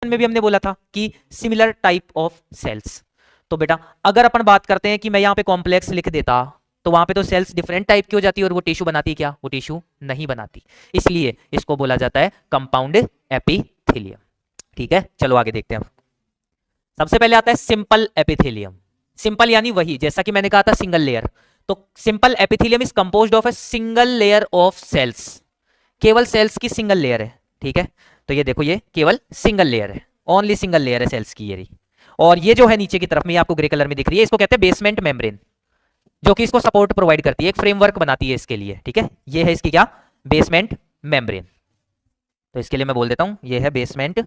में भी हमने बोला था कि सिमिलर टाइप ऑफ सेल्स। तो बेटा अगर अपन बात करते हैं कि मैं यहाँ पे कॉम्प्लेक्स लिख देता तो वहां पे तो सेल्स डिफरेंट टाइप की हो जाती है और वो टिश्यू बनाती क्या, वो टिश्यू नहीं बनाती, इसलिए इसको बोला जाता है कंपाउंड एपिथेलियम। ठीक है, चलो आगे देखते हैं। सबसे पहले आता है सिंपल एपिथेलियम। सिंपल यानी वही जैसा कि मैंने कहा था सिंगल लेयर, तो simple epithelium is composed of a single layer of cells, केवल सेल्स की सिंगल लेयर है। ठीक है, तो ये देखो ये केवल सिंगल लेयर है, ओनली सिंगल लेयर है सेल्स की ये। और ये जो है नीचे की तरफ में आपको ग्रे कलर में दिख रही है, इसको कहते हैं बेसमेंट मेम्ब्रेन, जो कि इसको सपोर्ट प्रोवाइड करती है, एक फ्रेमवर्क बनाती है इसके लिए। ठीक है, ये है इसकी क्या, बेसमेंट मेम्ब्रेन। तो इसके लिए मैं बोल देता हूं ये है बेसमेंट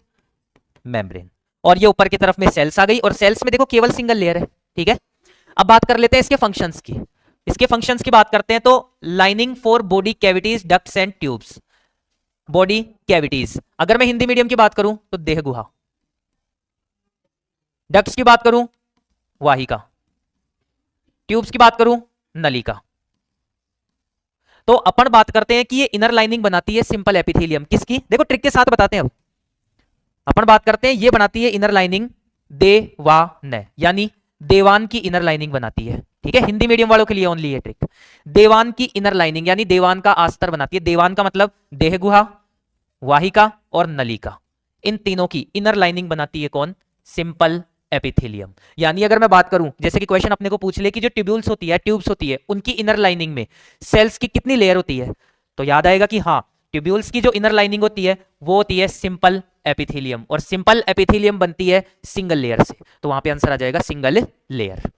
मेम्ब्रेन। और ये ऊपर की तरफ में सेल्स आ गई, और सेल्स में देखो केवल सिंगल लेयर है। ठीक है, अब बात कर लेते हैं इसके फंक्शंस की। इसके फंक्शंस की बात करते हैं तो lining for body cavities, ducts and tubes. Body cavities, अगर मैं हिंदी मीडियम की बात करूं तो देह गुहा, डक्ट्स की बात करूं वाहिका, ट्यूब्स की बात करूं नलिका। तो अपन बात करते हैं कि ये इनर लाइनिंग बनाती है सिंपल एपिथेलियम, किसकी, देखो ट्रिक के साथ बताते हैं। अब अपन बात करते हैं ये बनाती है इनर लाइनिंग देवान, यानी देवान की इनर लाइनिंग बनाती है। ठीक है, हिंदी मीडियम वालों के लिए ओनली ये ट्रिक, देवान की इनर लाइनिंग यानी देवान का आस्तर बनाती है। देवान का मतलब देह गुहा, वाहिका और नलिका, इन तीनों की इनर लाइनिंग बनाती है कौन, सिंपल एपिथेलियम। यानी अगर मैं बात करूं, जैसे कि क्वेश्चन अपने को पूछ ले कि जो ट्यूब्यूल्स होती है, ट्यूब्स होती है, उनकी इनर लाइनिंग में सेल्स की कितनी लेयर होती है, तो याद आएगा कि हाँ, ट्यूब्यूल्स की जो इनर लाइनिंग होती है वो होती है सिंपल एपिथेलियम, और सिंपल एपिथेलियम बनती है सिंगल लेयर से, तो वहां पे आंसर आ जाएगा सिंगल लेयर।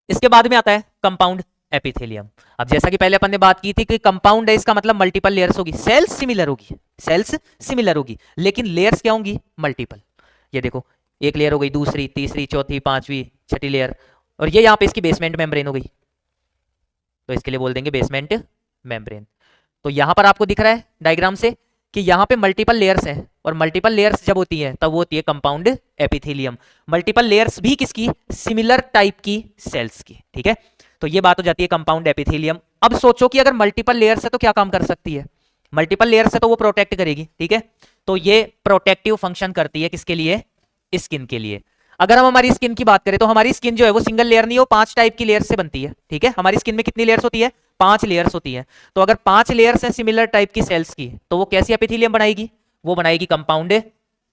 इसके बाद में आता है कंपाउंड एपिथेलियम। अब जैसा कि पहले अपन ने बात की थी कि कंपाउंड है, इसका मतलब मल्टीपल लेयर्स होगी, सेल्स सिमिलर होगी, सेल्स सिमिलर होगी, लेकिन लेयर्स क्या होंगी, मल्टीपल। ये देखो एक लेयर हो गई, दूसरी, तीसरी, चौथी, पांचवी, छठी लेयर, और ये यहाँ पे इसकी बेसमेंट मेम्ब्रेन हो गई, तो इसके लिए बोल देंगे बेसमेंट मेम्ब्रेन। तो यहां पर आपको दिख रहा है डायग्राम से कि यहाँ पे मल्टीपल लेयर्स हैं, और मल्टीपल लेयर्स जब होती है तब वो होती है कंपाउंड एपिथेलियम। मल्टीपल लेयर्स भी किसकी, सिमिलर टाइप की सेल्स की। ठीक है, तो ये बात हो जाती है कंपाउंड एपिथेलियम। अब सोचो कि अगर मल्टीपल लेयर्स है तो क्या काम कर सकती है, मल्टीपल लेयर्स है तो वो प्रोटेक्ट करेगी। ठीक है, तो ये प्रोटेक्टिव फंक्शन करती है, किसके लिए, स्किन के लिए। अगर हम हमारी स्किन की बात करें तो हमारी स्किन जो है वो सिंगल लेयर नहीं, वो 5 टाइप की लेयर से बनती है। ठीक है, हमारी स्किन में कितनी लेयर्स होती है, 5 लेयर्स होती है। तो अगर 5 लेयर्स हैं सिमिलर टाइप की सेल्स की, तो वो कैसी एपिथेलियम बनाएगी, वो बनाएगी कंपाउंड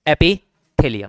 एपिथेलियम।